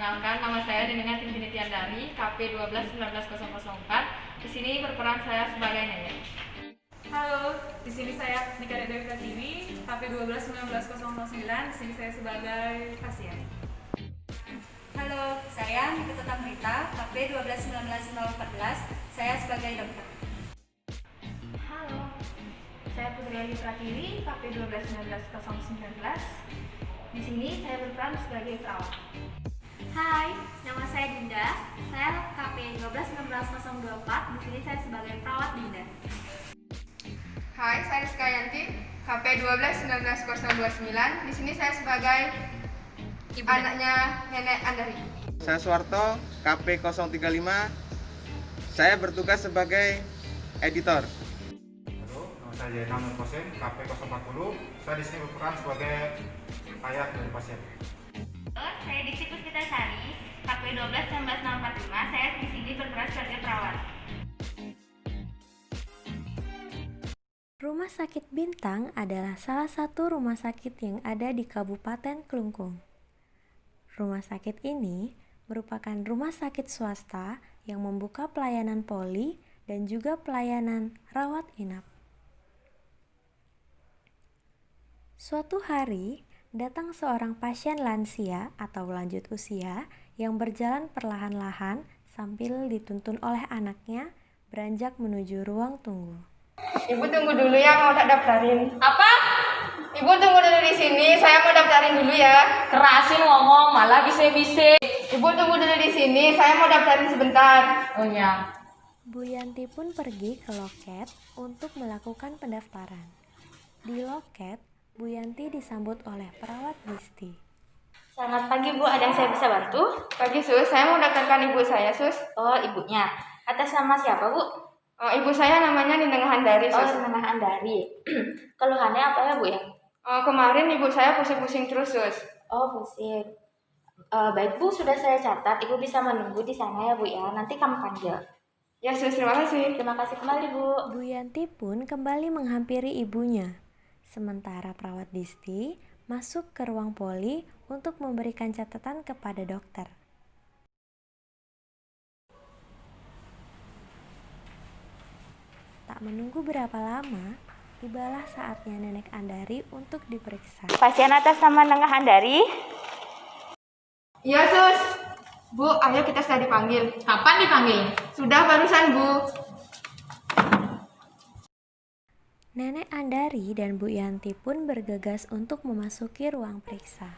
Perkenalkan, nama saya Dinengan Tingginiti Andari, KP 12-19004. Di sini berperan saya sebagai nenek. Halo, di sini saya Nika Dewi Pratiwi, KP 12-19009. Di sini saya sebagai pasien. Halo, saya Nikita Tamrita, KP 12-19014. Saya sebagai dokter. Halo, saya Putri Ali Pratiwi, KP 12-19019. Di sini saya berperan sebagai perawat. Hai, nama saya Dinda. Saya KP 12-19024. Di sini saya sebagai perawat Dinda. Hai, saya Rizka Yanti, KP 12-19029. Di sini saya sebagai anaknya Nenek Andari. Saya Suwarto, KP 035. Saya bertugas sebagai editor. Halo, nama saya Jainal Nur Kosim, KP 040. Saya di sini berperan sebagai ayah dari pasien. Saya Diksi Puspitasari, KP 12-19645. Saya di sini berperan sebagai perawat. Rumah Sakit Bintang adalah salah satu rumah sakit yang ada di Kabupaten Klungkung. Rumah sakit ini merupakan rumah sakit swasta yang membuka pelayanan poli dan juga pelayanan rawat inap. Suatu hari, datang seorang pasien lansia atau lanjut usia yang berjalan perlahan-lahan sambil dituntun oleh anaknya beranjak menuju ruang tunggu. Ibu tunggu dulu ya, mau tak daftarin. Apa? Ibu tunggu dulu di sini, saya mau daftarin dulu ya. Kerasin ngomong, malah bisa-bisa. Ibu tunggu dulu di sini, saya mau daftarin sebentar. Oh ya. Bu Yanti pun pergi ke loket untuk melakukan pendaftaran. Di loket, Bu Yanti disambut oleh perawat Disti. Selamat pagi Bu, ada yang saya bisa bantu? Pagi Sus, saya mau daftarkan ibu saya Sus. Oh, ibunya. Atas nama siapa Bu? Ibu saya namanya Nineng Handari Oh, Sus. nama Andari. Keluhannya apa ya Bu ya? Kemarin ibu saya pusing-pusing terus Sus. Oh, pusing. Baik Bu, sudah saya catat. Ibu bisa menunggu di sana ya Bu ya. Nanti kami panggil. Ya Sus, terima kasih. Terima kasih kembali Bu. Bu Yanti pun kembali menghampiri ibunya. Sementara perawat Disti masuk ke ruang poli untuk memberikan catatan kepada dokter. Tak menunggu berapa lama, tibalah saatnya Nenek Andari untuk diperiksa. Pasien atas nama Nengah Andari. Iya Sus. Bu, ayo kita sudah dipanggil. Kapan dipanggil? Sudah barusan Bu. Nenek Andari dan Bu Yanti pun bergegas untuk memasuki ruang periksa.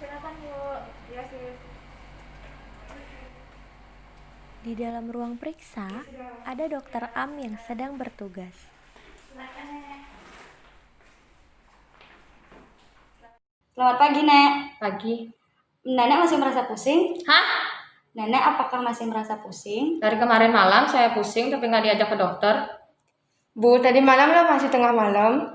Silakan Bu. Iya Sus. Di dalam ruang periksa, ada dokter Am yang sedang bertugas. Selamat pagi, Nek. Pagi. Nenek masih merasa pusing? Hah? Nenek apakah masih merasa pusing? Dari kemarin malam saya pusing tapi nggak diajak ke dokter. Bu, tadi malam lah masih tengah malam.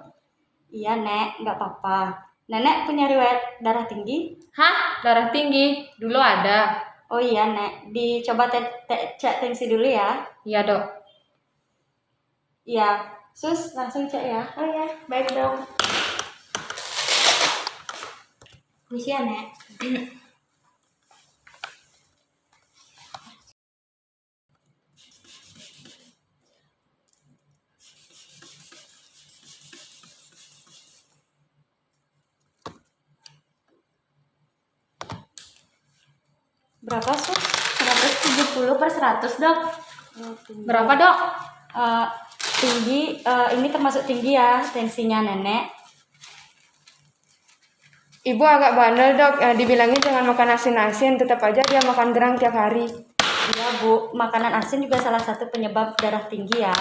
Iya, Nek, nggak apa-apa. Nenek punya riwayat darah tinggi? Hah? Darah tinggi? Dulu ada. Oh iya, Nek. Dicoba cek tensi dulu ya. Iya dok. Iya, Sus, langsung cek ya. Oh ya, baik dong. Misi ya, Nek. Berapa, Sus? 170/100 dok. Berapa dok? Tinggi, ini termasuk tinggi ya tensinya Nenek. Ibu agak bandel dok, dibilangin jangan makan asin-asin, tetap aja dia makan gerang tiap hari. Iya Bu, makanan asin juga salah satu penyebab darah tinggi ya.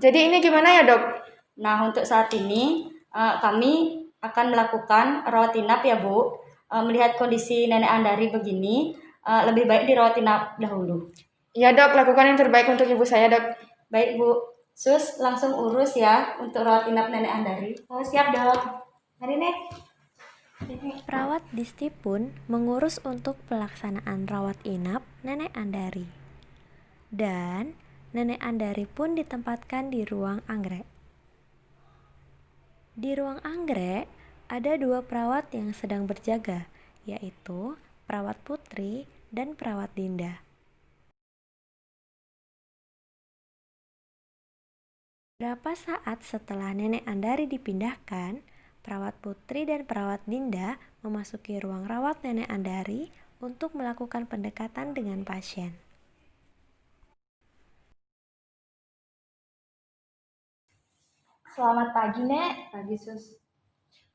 Jadi ini gimana ya dok? Nah untuk saat ini kami akan melakukan rawat inap ya Bu. Melihat kondisi Nenek Andari begini, lebih baik dirawat inap dahulu. Iya dok, lakukan yang terbaik untuk ibu saya dok. Baik Bu, Sus langsung urus ya untuk rawat inap Nenek Andari. Oh siap dok. Mari Nek. Perawat Disti pun mengurus untuk pelaksanaan rawat inap Nenek Andari. Dan Nenek Andari pun ditempatkan di ruang anggrek. Di ruang anggrek, ada dua perawat yang sedang berjaga, yaitu perawat Putri dan perawat Dinda. Beberapa saat setelah Nenek Andari dipindahkan, perawat Putri dan perawat Dinda memasuki ruang rawat Nenek Andari untuk melakukan pendekatan dengan pasien. Selamat pagi, Nek. Pagi, Sus.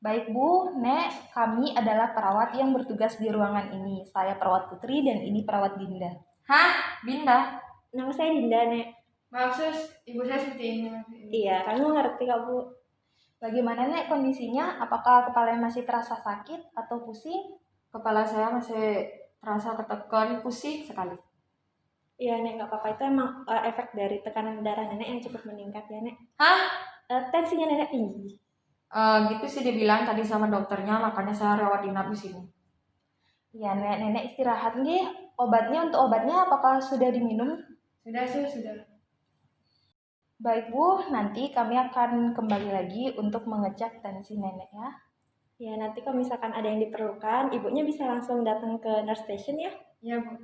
Baik, Bu. Nek, kami adalah perawat yang bertugas di ruangan ini. Saya perawat Putri dan ini perawat Dinda. Hah? Dinda? Nama saya Dinda, Nek. Maaf sus, ibu saya seperti ini. Iya, kamu ngerti kok, Bu. Bagaimana, Nek, kondisinya? Apakah kepalanya masih terasa sakit atau pusing? Kepala saya masih terasa ketekan, pusing sekali. Iya, Nek, nggak apa-apa. Itu emang efek dari tekanan darah Nenek yang cepat meningkat ya, Nek. Hah? Tensinya Nenek tinggi. Gitu sih dibilang tadi sama dokternya, makanya saya rawat inap di sini. Iya, Nenek istirahat nggih. Untuk obatnya apakah sudah diminum? Sudah sus, sudah. Baik, Bu. Nanti kami akan kembali lagi untuk mengecek tensi Nenek ya. Ya, nanti kalau misalkan ada yang diperlukan, ibunya bisa langsung datang ke nurse station ya. Iya bu.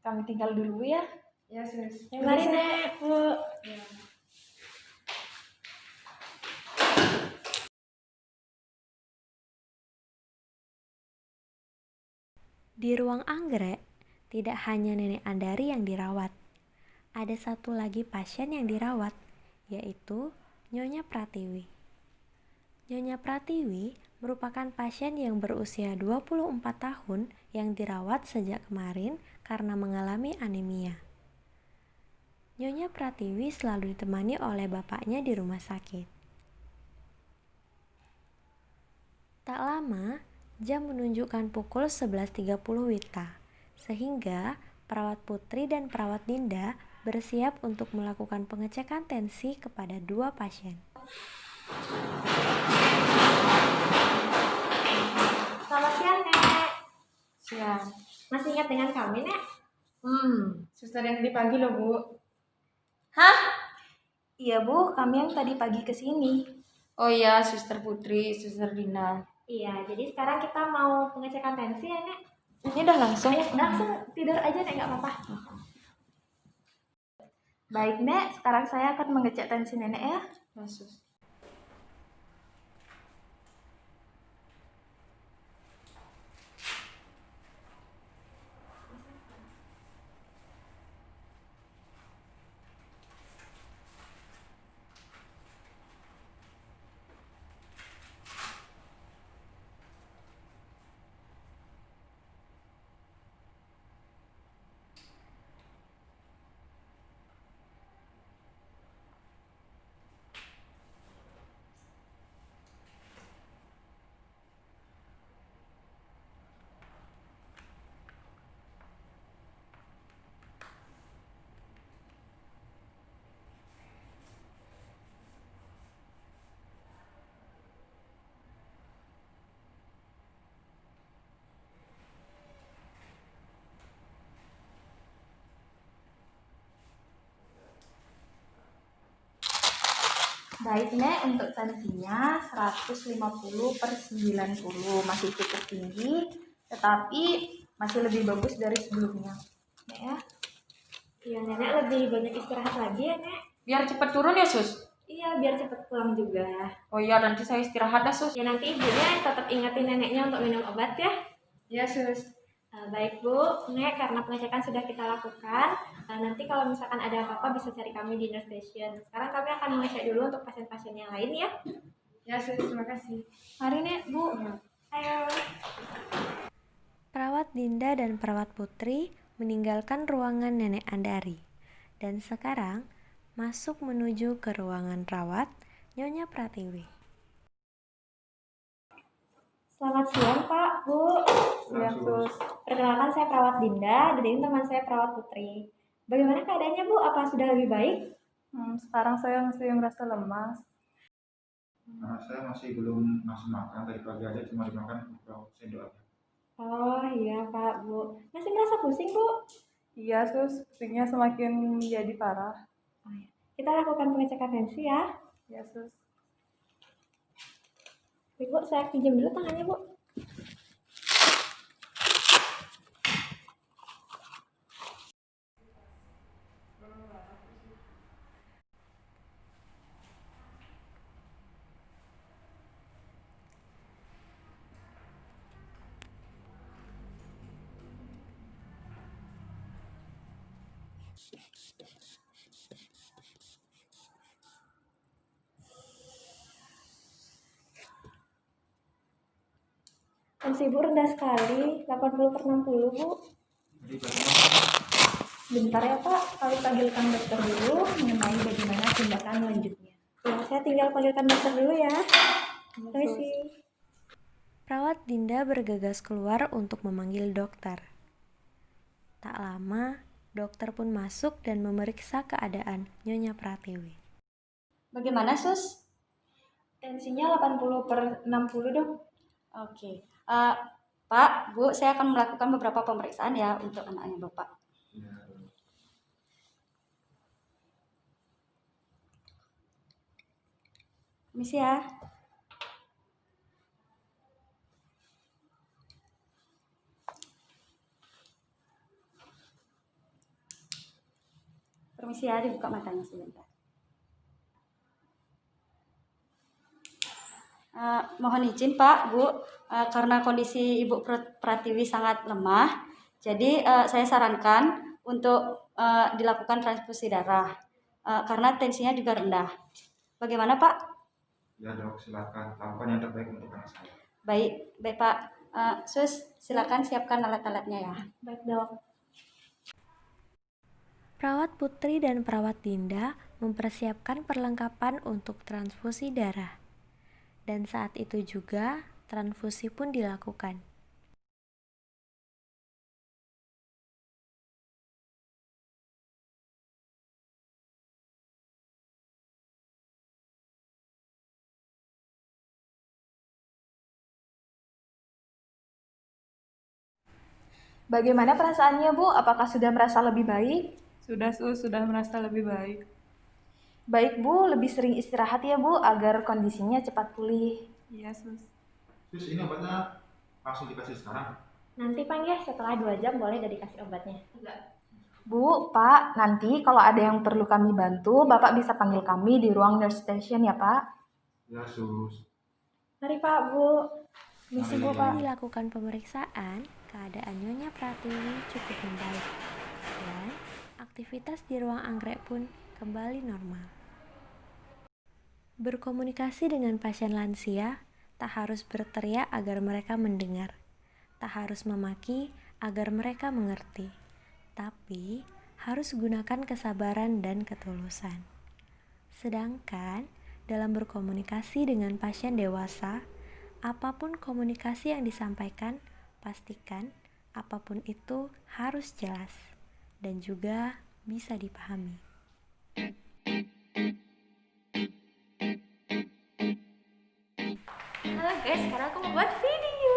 Kami tinggal dulu ya. Ya sus. Ya, mari, Nek, Bu. Ya. Di ruang anggrek, tidak hanya Nenek Andari yang dirawat. Ada satu lagi pasien yang dirawat, yaitu Nyonya Pratiwi. Nyonya Pratiwi merupakan pasien yang berusia 24 tahun yang dirawat sejak kemarin karena mengalami anemia. Nyonya Pratiwi selalu ditemani oleh bapaknya di rumah sakit. Tak lama, jam menunjukkan pukul 11.30 WITA, sehingga perawat Putri dan perawat Dinda bersiap untuk melakukan pengecekan tensi kepada dua pasien. Selamat siang, Nek. Siang. Masih ingat dengan kami, Nek? Suster yang tadi pagi loh bu. Hah? Iya, Bu. Kami yang tadi pagi ke sini. Oh iya, Suster Putri, Suster Dinda. Iya, jadi sekarang kita mau pengecekan tensi ya, Nek? Ini udah langsung? Langsung tidur aja, Nek. Nggak apa-apa. Baik, Nek. Sekarang saya akan mengecek tensi Nenek ya. Ya, Sus. Baik, Nek, untuk tensinya 150/90 masih cukup tinggi, tetapi masih lebih bagus dari sebelumnya. Nek ya. Iya, Nenek lebih banyak istirahat lagi ya, Nek. Biar cepat turun ya, Sus? Iya, biar cepat pulang juga. Oh iya, nanti saya istirahat dah, Sus. Ya, nanti ibunya tetap ingatin neneknya untuk minum obat ya. Ya sus. Baik, Bu. Nek, karena pengecekan sudah kita lakukan, nanti kalau misalkan ada apa-apa bisa cari kami di nurse station. Sekarang kami akan mengecek dulu untuk pasien-pasien yang lain ya. Ya sus, terima kasih. Mari, Nek, Bu. Ayo. Perawat Dinda dan perawat Putri meninggalkan ruangan Nenek Andari dan sekarang masuk menuju ke ruangan rawat Nyonya Pratiwi. Selamat siang, Pak, Bu. Siang, Sus. Perkenalkan, saya perawat Dinda, dan ini teman saya perawat Putri. Bagaimana keadaannya, Bu? Apa sudah lebih baik? Sekarang saya masih merasa lemas. Nah, saya masih belum ngasih makan, tadi pagi aja cuma dimakan beberapa sendok aja. Oh iya, Pak, Bu. Masih merasa pusing, Bu? Iya, Sus. Pusingnya semakin jadi parah. Oh, iya. Kita lakukan pengecekan tensi ya. Ya, Sus. Bu, saya pinjam dulu tangannya, Bu. Tensi Ibu rendah sekali, 80/60, Bu. Bentar ya Pak, kami panggilkan dokter dulu mengenai bagaimana tindakan lanjutnya. Ya, saya tinggal panggilkan dokter dulu ya. Permisi. Perawat Dinda bergegas keluar untuk memanggil dokter. Tak lama, dokter pun masuk dan memeriksa keadaan Nyonya Pratiwi. Bagaimana, Sus? Tensinya 80/60, Dok. Oke. Pak, Bu, saya akan melakukan beberapa pemeriksaan ya untuk anaknya Bapak. Permisi ya. Permisi ya, dibuka matanya sebentar. Mohon izin Pak, Bu, karena kondisi Ibu Pratiwi sangat lemah, jadi saya sarankan untuk dilakukan transfusi darah, karena tensinya juga rendah. Bagaimana Pak? Ya dok, silakan lakukan yang terbaik untuk anak saya. Baik Pak. Sus, silakan siapkan alat-alatnya ya. Baik Dok. Perawat Putri dan perawat Dinda mempersiapkan perlengkapan untuk transfusi darah. Dan saat itu juga transfusi pun dilakukan. Bagaimana perasaannya Bu? Apakah sudah merasa lebih baik? Sudah Sus, sudah merasa lebih baik. Baik Bu, lebih sering istirahat ya Bu, agar kondisinya cepat pulih. Iya Sus. Terus ini obatnya langsung dikasih sekarang? Nanti Pak ya, setelah 2 jam boleh udah dikasih obatnya. Bu, Pak, nanti kalau ada yang perlu kami bantu, Bapak bisa panggil kami di ruang nurse station ya Pak. Ya Sus. Mari Pak, Bu. Misi Bu Setelah Pak. dilakukan pemeriksaan, keadaan Nyonya Pratiwi cukup membaik. Dan aktivitas di ruang anggrek pun kembali normal. Berkomunikasi dengan pasien lansia tak harus berteriak agar mereka mendengar, tak harus memaki agar mereka mengerti, tapi harus gunakan kesabaran dan ketulusan. Sedangkan dalam berkomunikasi dengan pasien dewasa, apapun komunikasi yang disampaikan, pastikan apapun itu harus jelas dan juga bisa dipahami. Halo guys, sekarang aku mau buat video.